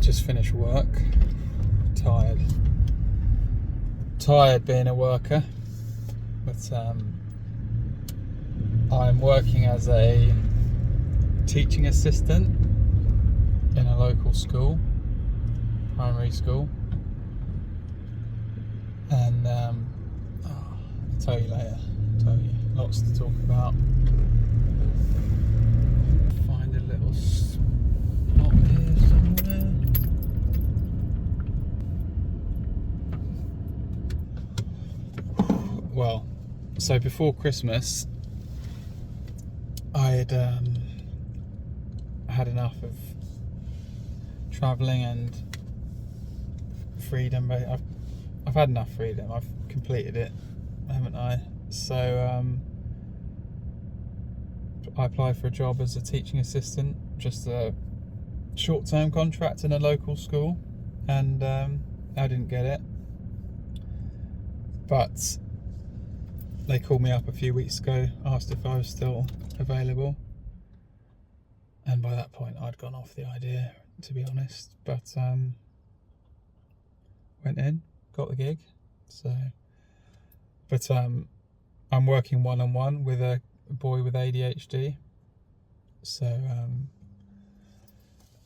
Just finished work. Tired being a worker, but I'm working as a teaching assistant in a local school, primary school, and I'll tell you later. Lots to talk about. Find a little spot here somewhere. Well, so before Christmas, I had enough of travelling and freedom. I've had enough freedom. I've completed it, haven't I? So I applied for a job as a teaching assistant, just a short-term contract in a local school, and I didn't get it. But they called me up a few weeks ago, asked if I was still available, and by that point I'd gone off the idea, to be honest. But went in, got the gig. So, but I'm working one-on-one with a boy with ADHD. So,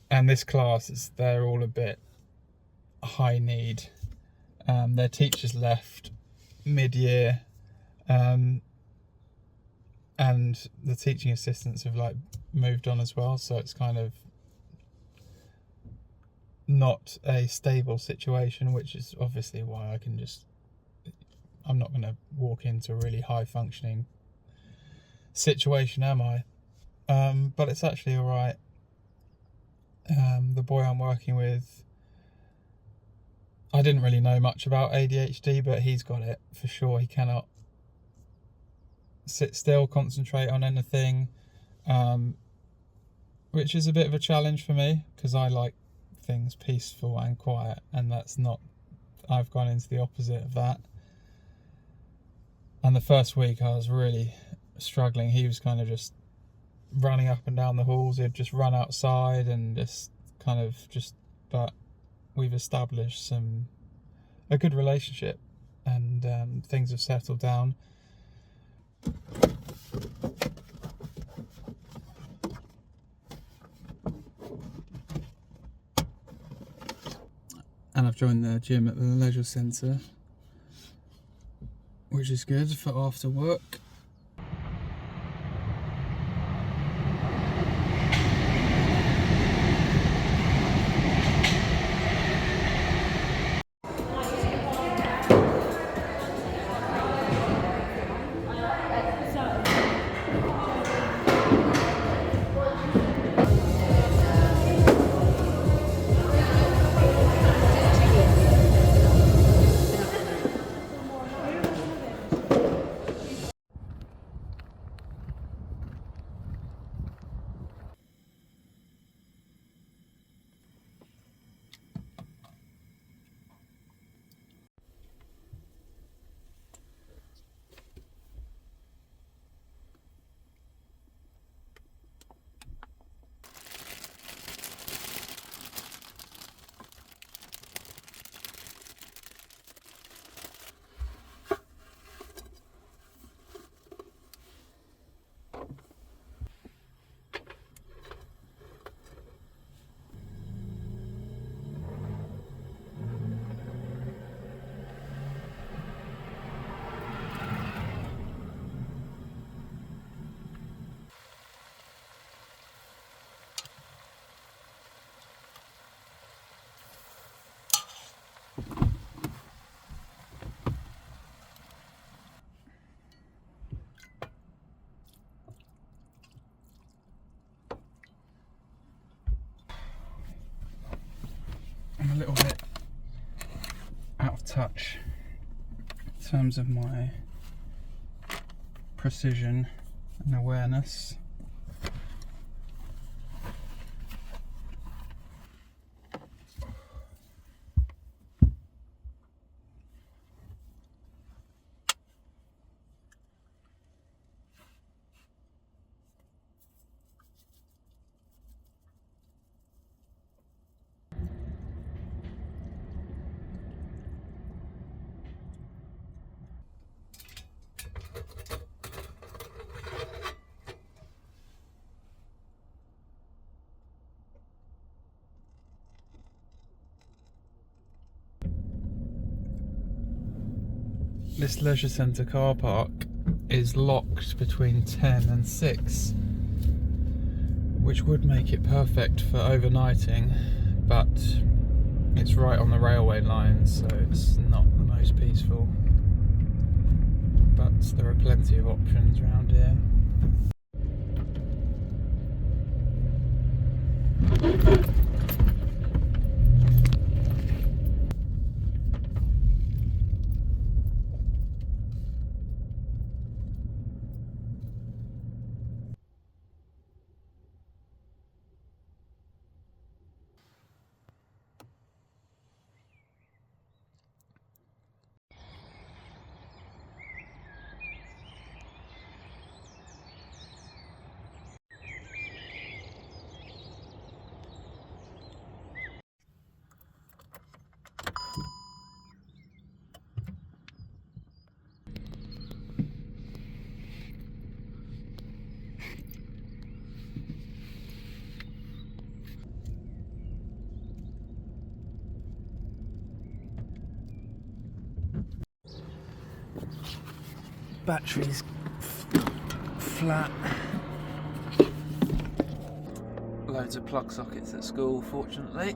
and this class they're all a bit high need. Their teachers left mid-year. And the teaching assistants have moved on as well, so it's kind of not a stable situation, which is obviously why I'm not going to walk into a really high functioning situation, am I? But it's actually all right. The boy I'm working with, I didn't really know much about ADHD, but he's got it for sure. He cannot sit still, concentrate on anything, which is a bit of a challenge for me because I like things peaceful and quiet, and I've gone into the opposite of that. And the first week I was really struggling. He was kind of just running up and down the halls. He'd just run outside and but we've established a good relationship, and things have settled down. And I've joined the gym at the leisure centre, which is good for after work. I'm a little bit out of touch in terms of my precision and awareness. this leisure centre car park is locked between 10 and 6, which would make it perfect for overnighting, but it's right on the railway line, so it's not the most peaceful. But there are plenty of options around here. Battery's flat. Loads of plug sockets at school, fortunately.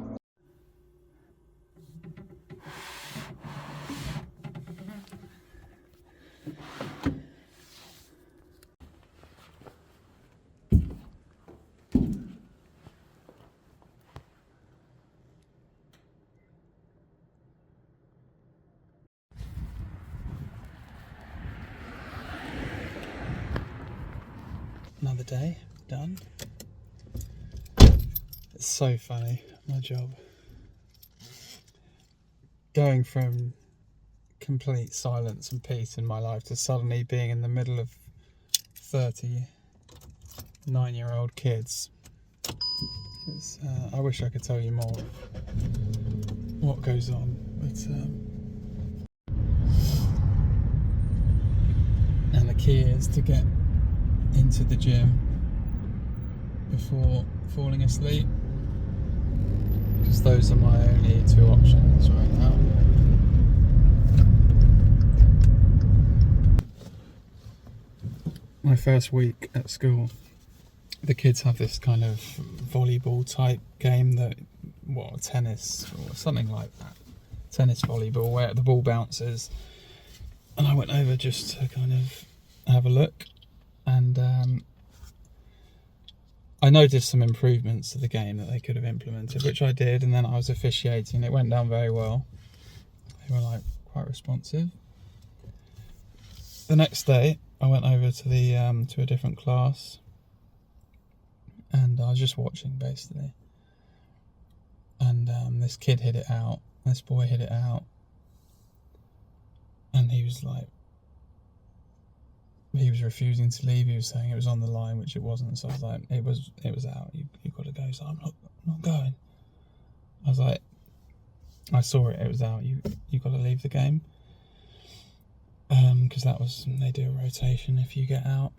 Another day done. It's so funny, my job. Going from complete silence and peace in my life to suddenly being in the middle of 39-year-old kids. I wish I could tell you more what goes on, but and the key is to get into the gym before falling asleep, because those are my only two options right now. My first week at school, the kids have this kind of volleyball type game tennis or something like that. Tennis volleyball, where the ball bounces. And I went over just to kind of have a look. And I noticed some improvements to the game that they could have implemented, which I did, and then I was officiating. It went down very well. They were quite responsive. The next day, I went over to the to a different class, and I was just watching basically. And this kid hit it out. This boy hit it out, and he was refusing to leave. He was saying it was on the line, which it wasn't. So I was like, it was out. You got to go. So I'm not going. I was like, I saw it. It was out. You got to leave the game. Because they do a rotation if you get out.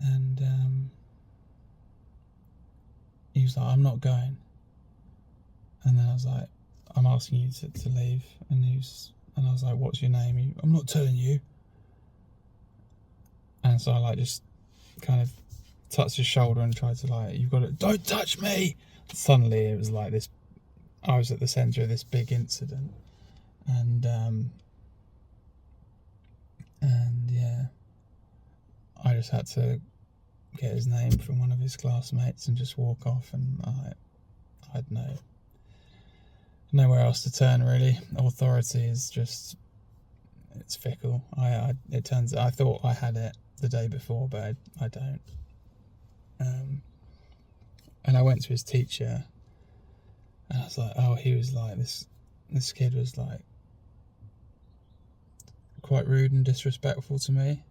And he was like, I'm not going. And then I was like, I'm asking you to leave. And I was like, what's your name? I'm not telling you. And so I just kind of touched his shoulder and tried to you've got to, don't touch me. Suddenly it was like this, I was at the centre of this big incident. And yeah, I just had to get his name from one of his classmates and just walk off, and I had nowhere else to turn really. Authority is just, it's fickle. It turns out I thought I had it the day before, but I don't. And I went to his teacher, and I was like, oh, he was like, this kid was quite rude and disrespectful to me.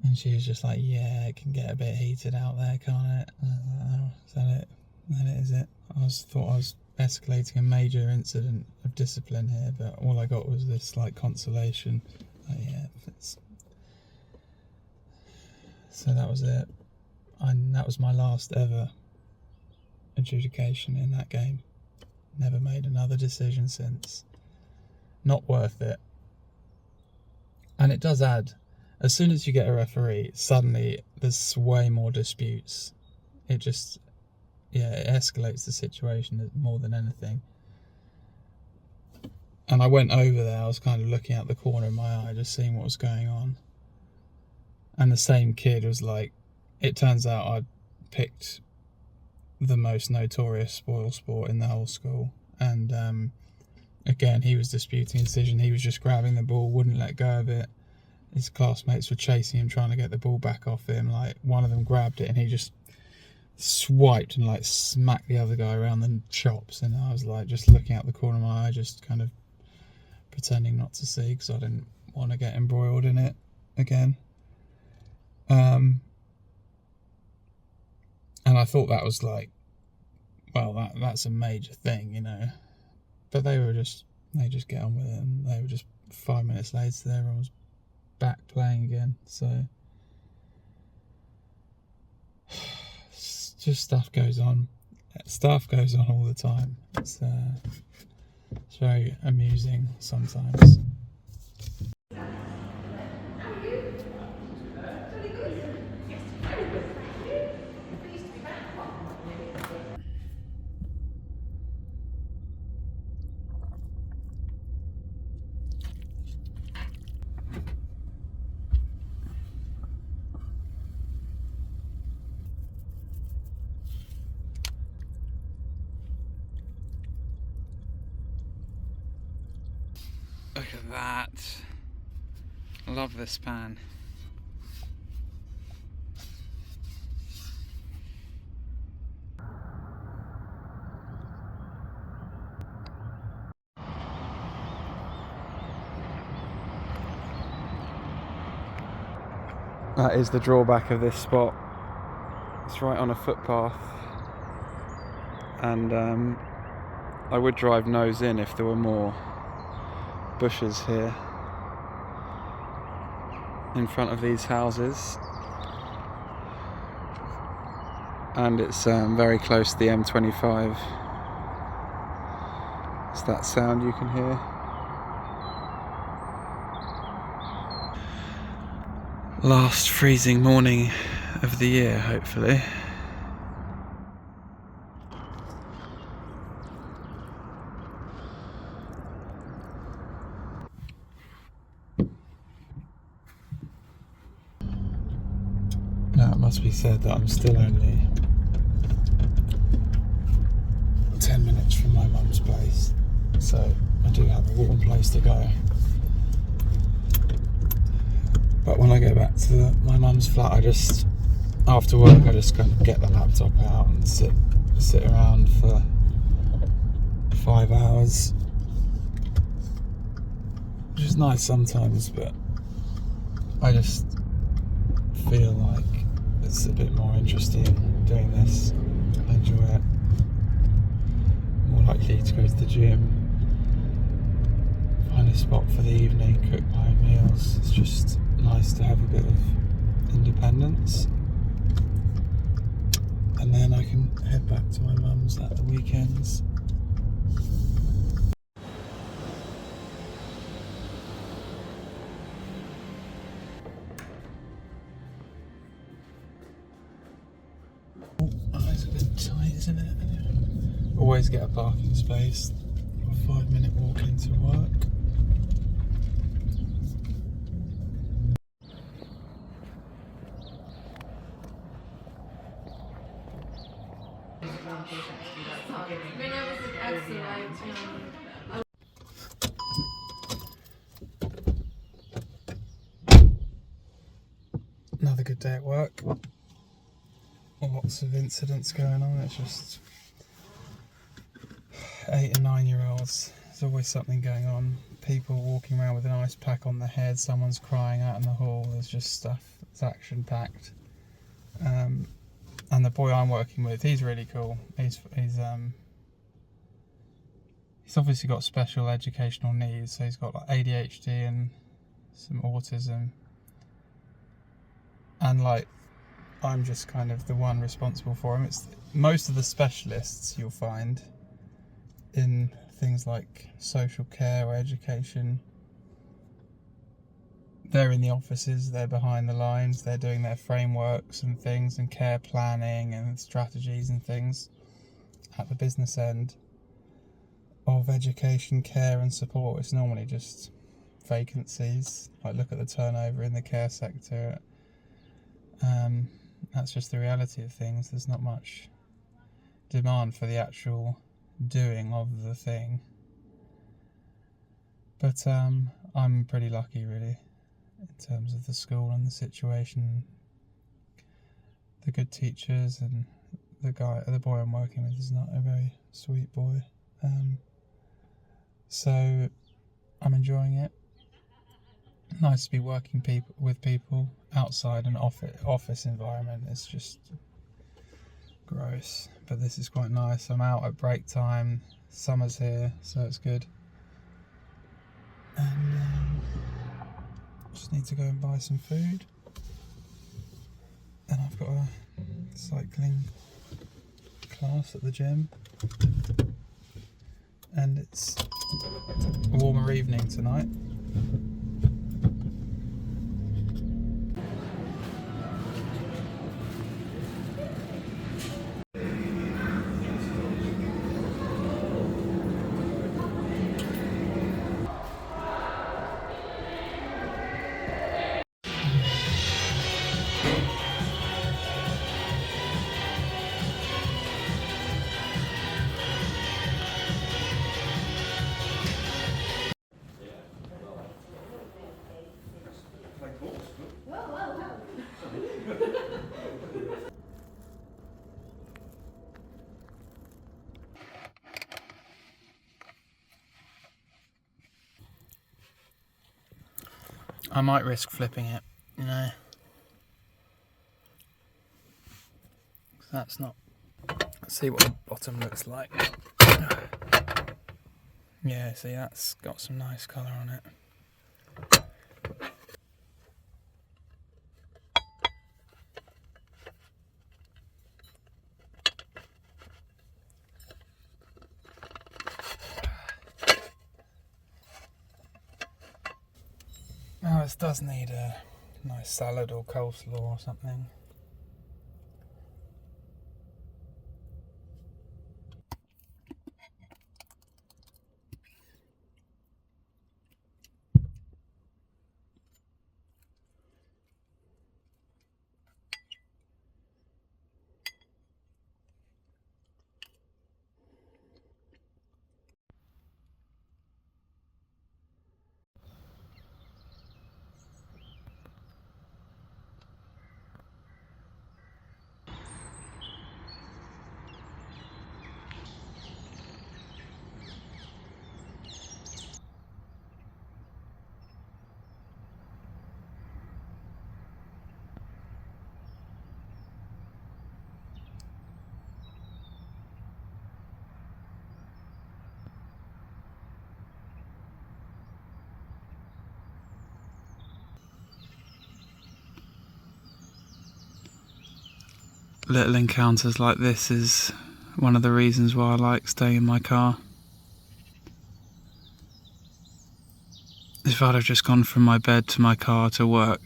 And she was just like, yeah, it can get a bit heated out there, can't it? And I was like, oh, is that it? That is it. I thought I was escalating a major incident of discipline here, but all I got was this consolation. Yeah, so that was it. And that was my last ever adjudication in that game. Never made another decision since. Not worth it. And it does add, as soon as you get a referee, suddenly there's way more disputes. It just, it escalates the situation more than anything. And I went over there, I was kind of looking out the corner of my eye, just seeing what was going on. And the same kid was like, it turns out I'd picked the most notorious spoil sport in the whole school. And again, he was disputing a decision. He was just grabbing the ball, wouldn't let go of it. His classmates were chasing him, trying to get the ball back off him. Like, one of them grabbed it and he just swiped and like smacked the other guy around the chops. And I was like, just looking out the corner of my eye, just kind of pretending not to see, because I didn't want to get embroiled in it again. And I thought that was like, well, that's a major thing, you know. But they just get on with it, and they were just 5 minutes later, everyone was back playing again. So just stuff goes on all the time. It's very amusing sometimes. Look at that. I love this pan. That is the drawback of this spot. It's right on a footpath, and I would drive nose in if there were more bushes here in front of these houses, and it's very close to the M25. It's that sound you can hear. Last freezing morning of the year, hopefully. Now it must be said that I'm still only 10 minutes from my mum's place, so I do have a warm place to go. But when I go back to my mum's flat, after work, I just kind of get the laptop out and sit around for 5 hours, which is nice sometimes, but I just feel like it's a bit more interesting doing this. I enjoy it. More likely to go to the gym, find a spot for the evening, cook my own meals. It's just nice to have a bit of independence. And then I can head back to my mum's at the weekends. Oh, it's a bit tight, isn't it? Always get a parking space. A 5-minute walk into work. Another good day at work. Lots of incidents going on. It's just 8 and 9 year olds. There's always something going on. People walking around with an ice pack on their head. Someone's crying out in the hall. There's just stuff that's action packed. And the boy I'm working with, he's really cool. He's obviously got special educational needs. So he's got like ADHD and some autism. And like, I'm just kind of the one responsible for him. It's most of the specialists you'll find in things like social care or education, they're in the offices, they're behind the lines, they're doing their frameworks and things and care planning and strategies and things at the business end of education, care and support. It's normally just vacancies. Like, look at the turnover in the care sector. That's just the reality of things. There's not much demand for the actual doing of the thing. But I'm pretty lucky, really, in terms of the school and the situation, the good teachers, and the boy I'm working with is not a very sweet boy. So I'm enjoying it. Nice to be working with people outside an office environment. It's just gross, but this is quite nice. I'm out at break time. Summer's here, so it's good. And just need to go and buy some food. And I've got a cycling class at the gym. And it's a warmer evening tonight. I might risk flipping it, you know. That's not. Let's see what the bottom looks like. Yeah, see, that's got some nice colour on it. Now this does need a nice salad or coleslaw or something. Little encounters like this is one of the reasons why I like staying in my car. If I'd have just gone from my bed to my car to work,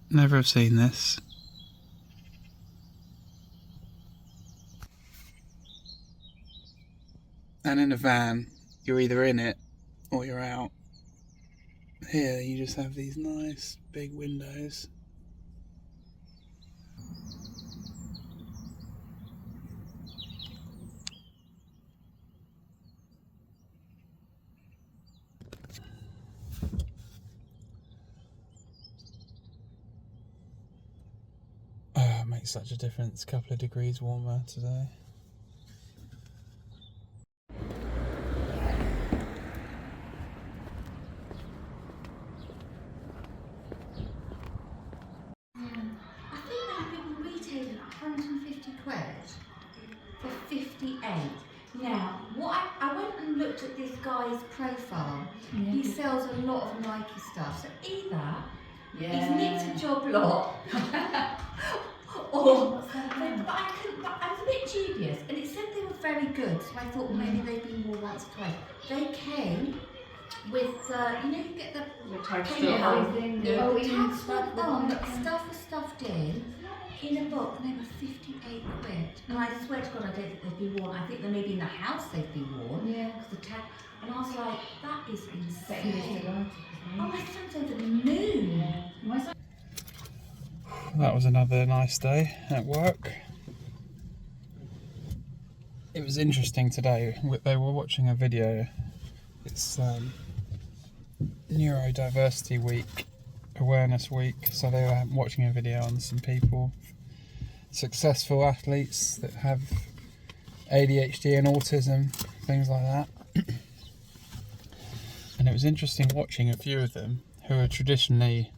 never have seen this. And in a van, you're either in it or you're out. Here you just have these nice big windows. It makes such a difference. A couple of degrees warmer today. I think they've been retailing at 150 quid for 58. Now, I went and looked at this guy's profile. Yeah. He sells a lot of Nike stuff. So either he's nicked a job lot, or but I was a bit dubious, and it said they were very good. So I thought maybe they'd been more once or twice. They came with you get the Attached penny to hole. everything. Yeah, Oh, attached stuff with with on, it, but yeah. stuff was stuffed in a book, and they were 58 quid. And I swear to God, I don't think they'd be worn. I think they maybe in the house they'd be worn. Yeah. Because the tag. And I was like, that is Bet he was insane. delighted. Oh, my son's over the moon. Yeah. My son. That was another nice day at work. It was interesting today. They were watching a video. It's Neurodiversity Week, Awareness Week. So they were watching a video on some people, successful athletes that have ADHD and autism, things like that. And it was interesting watching a few of them who are traditionally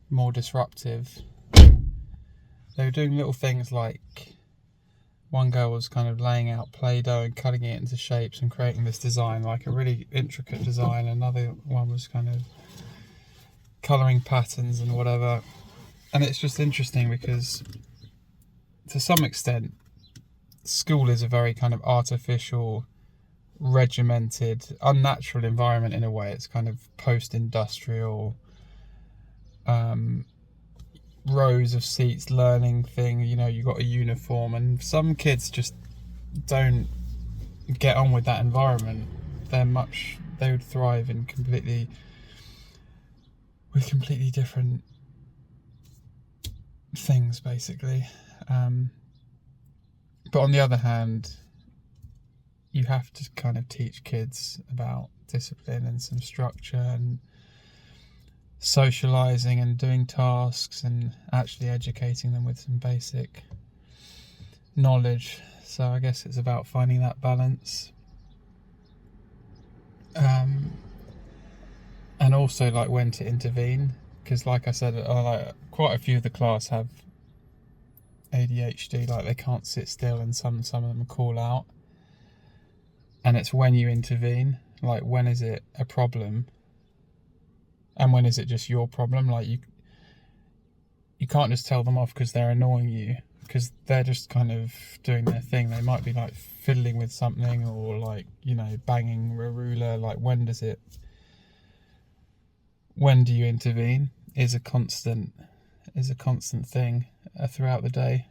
more disruptive. They were doing little things like, one girl was kind of laying out Play-Doh and cutting it into shapes and creating this design, like a really intricate design. Another one was kind of colouring patterns and whatever. And it's just interesting because, to some extent, school is a very kind of artificial, regimented, unnatural environment in a way. It's kind of post-industrial, rows of seats, learning thing. You got a uniform, and some kids just don't get on with that environment. They would thrive in completely different things, basically. But on the other hand, you have to kind of teach kids about discipline and some structure and socializing and doing tasks and actually educating them with some basic knowledge. So I guess it's about finding that balance. And also like when to intervene, because like I said, quite a few of the class have ADHD, like they can't sit still, and some of them call out. And it's when you intervene, like when is it a problem and when is it just your problem. Like you can't just tell them off because they're annoying you, because they're just kind of doing their thing. They might be like fiddling with something or like, banging a ruler. Like when do you intervene is a constant thing throughout the day.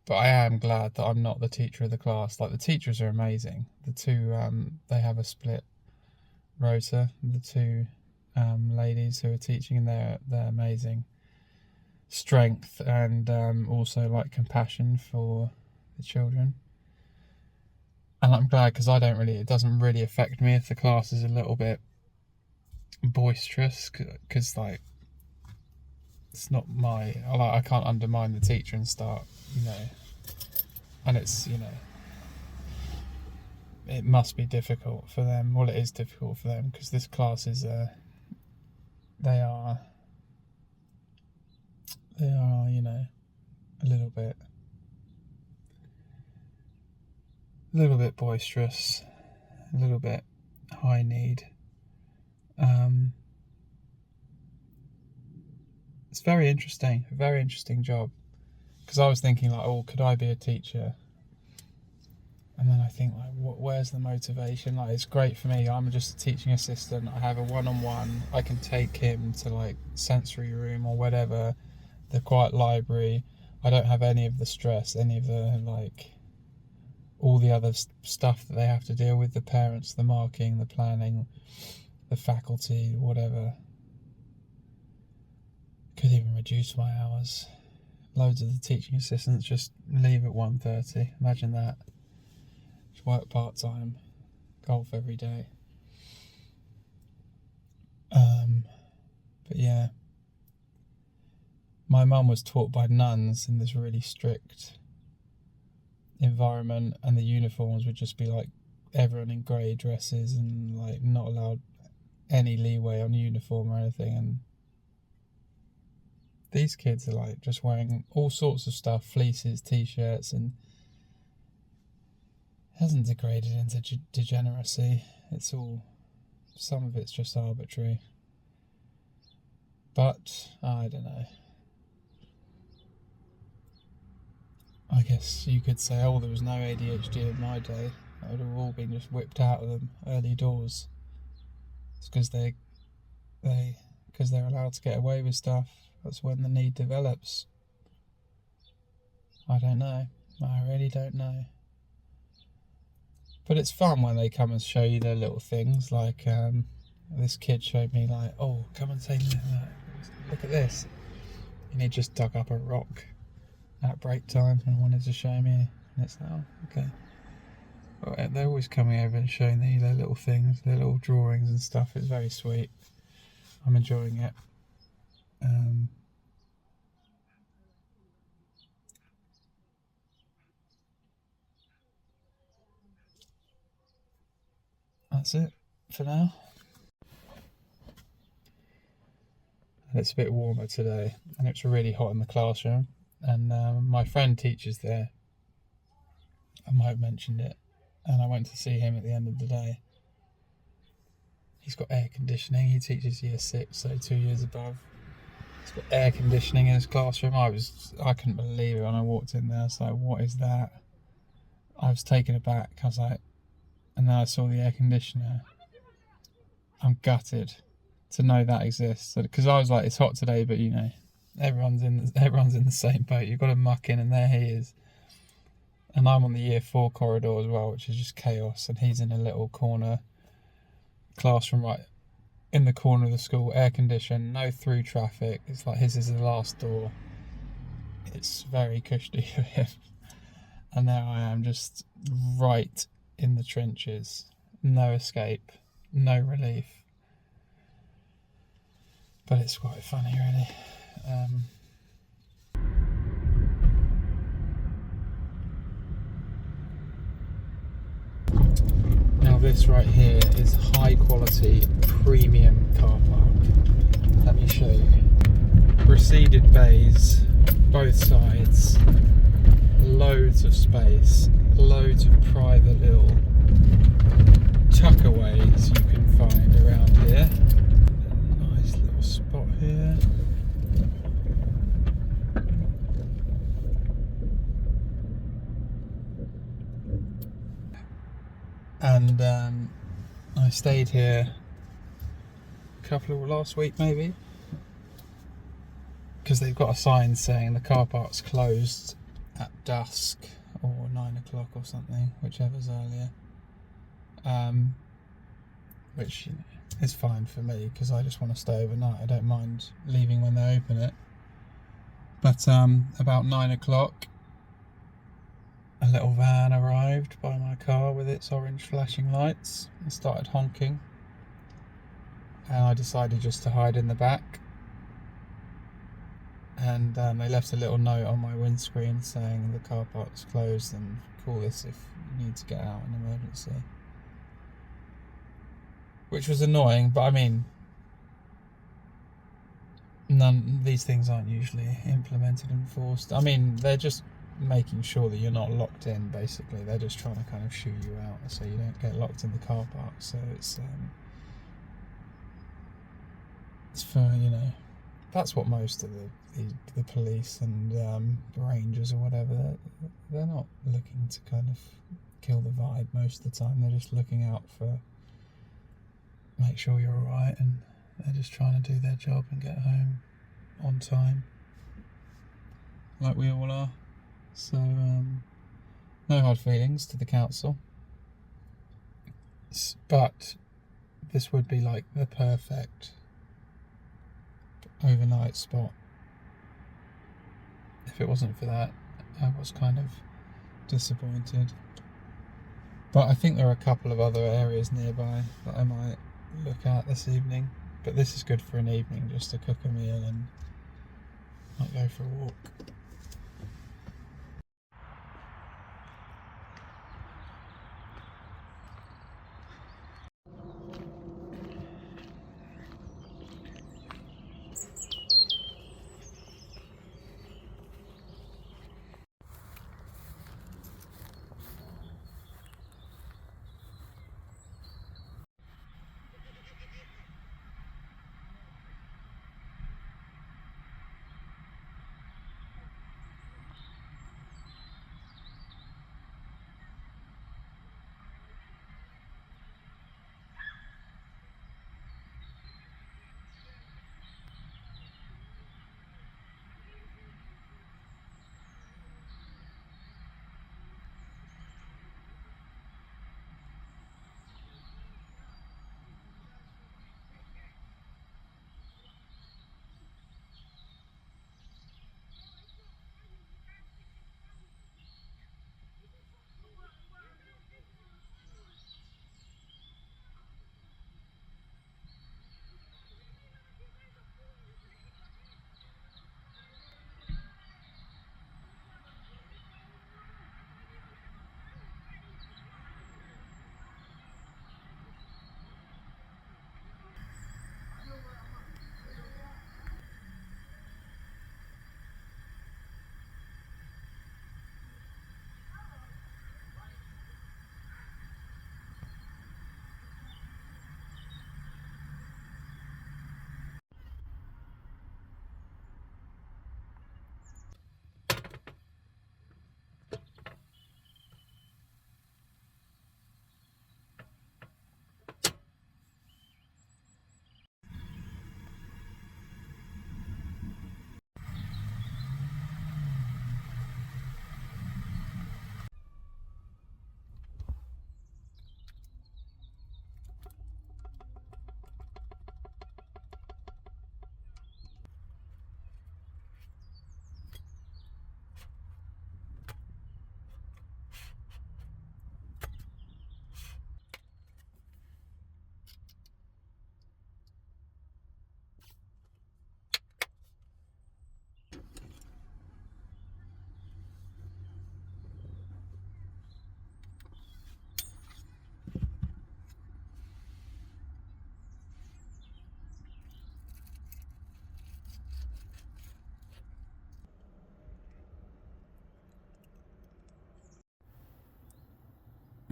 But I am glad that I'm not the teacher of the class. Like the teachers are amazing. The two, they have a split rota. The two ladies who are teaching, and they're amazing. Strength and also like compassion for the children. And I'm glad, because it doesn't really affect me if the class is a little bit boisterous, because like it's not I can't undermine the teacher and start, and it's, it must be difficult for them. Well, it is difficult for them because this class is they are a little bit boisterous, a little bit high need. It's a very interesting job, because I was thinking like, oh, could I be a teacher? And then I think like, where's the motivation? Like, it's great for me. I'm just a teaching assistant. I have a one-on-one. I can take him to like sensory room or whatever, the quiet library. I don't have any of the stress, any of the like, all the other stuff that they have to deal with, the parents, the marking, the planning, the faculty, whatever. Could even reduce my hours. Loads of the teaching assistants just leave at 1:30. Imagine that. Just work part-time, golf every day. But yeah, my mum was taught by nuns in this really strict environment, and the uniforms would just be like everyone in grey dresses and like not allowed any leeway on uniform or anything. And these kids are like just wearing all sorts of stuff, fleeces, t-shirts, and it hasn't degraded into degeneracy. It's all, some of it's just arbitrary. But I don't know. I guess you could say, oh, there was no ADHD in my day. that would have all been just whipped out of them early doors. It's because they're allowed to get away with stuff. That's when the need develops. I don't know. I really don't know. But it's fun when they come and show you their little things. Like this kid showed me, like, oh, come and take me. Look at this. And he just dug up a rock at break time and wanted to show me. And it's like, oh, okay. Well, they're always coming over and showing me their little things, their little drawings and stuff. It's very sweet. I'm enjoying it. That's it for now. It's a bit warmer today, and it's really hot in the classroom. And my friend teaches there. I might have mentioned it. And I went to see him at the end of the day. He's got air conditioning. He teaches year 6, so 2 years above. He's got air conditioning in his classroom. I couldn't believe it when I walked in there. I was like, what is that? I was taken aback. I was like, and then I saw the air conditioner. I'm gutted to know that exists, because I was like, it's hot today, but you know, everyone's in the same boat. You've got to muck in, and there he is. And I'm on the year 4 corridor as well, which is just chaos. And he's in a little corner classroom right in the corner of the school, air conditioned, no through traffic. It's like his is the last door. It's very cushy for him. And there I am, just right in the trenches. No escape, no relief. But it's quite funny, really. Now this right here is high quality premium car park. Let me show you. Receded bays, both sides, loads of space, loads of private little tuckaways you can find around here. Nice little spot here. And I stayed here last week maybe, because they've got a sign saying the car park's closed at dusk or 9 o'clock or something, whichever's earlier. Which, you know, is fine for me because I just want to stay overnight. I don't mind leaving when they open it. But about 9 o'clock, a little van arrived by my car with its orange flashing lights and started honking. And I decided just to hide in the back. And they left a little note on my windscreen saying the car park's closed and call this if you need to get out in emergency. Which was annoying, but I mean, these things aren't usually implemented and enforced. I mean, they're just making sure that you're not locked in, basically. They're just trying to kind of shoo you out so you don't get locked in the car park. So it's for, you know, that's what most of the police and rangers or whatever, they're not looking to kind of kill the vibe most of the time. They're just looking out for, make sure you're alright, and they're just trying to do their job and get home on time, like we all are. So no hard feelings to the council, but this would be like the perfect overnight spot. If it wasn't for that, I was kind of disappointed. But I think there are a couple of other areas nearby that I might look at this evening. But this is good for an evening, just to cook a meal and might go for a walk.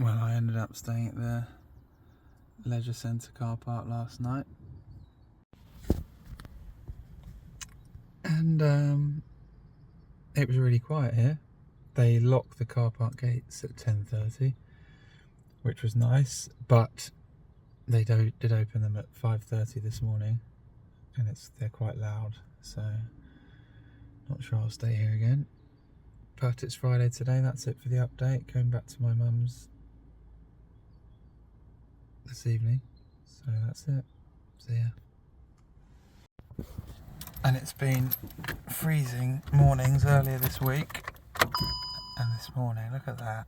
Well, I ended up staying at the leisure centre car park last night. And it was really quiet here. They locked the car park gates at 10:30, which was nice, but they did open them at 5:30 this morning, and they're quite loud, so not sure I'll stay here again. But it's Friday today. That's it for the update. Going back to my mum's this evening, so that's it. See ya. And it's been freezing mornings earlier this week, and this morning, look at that.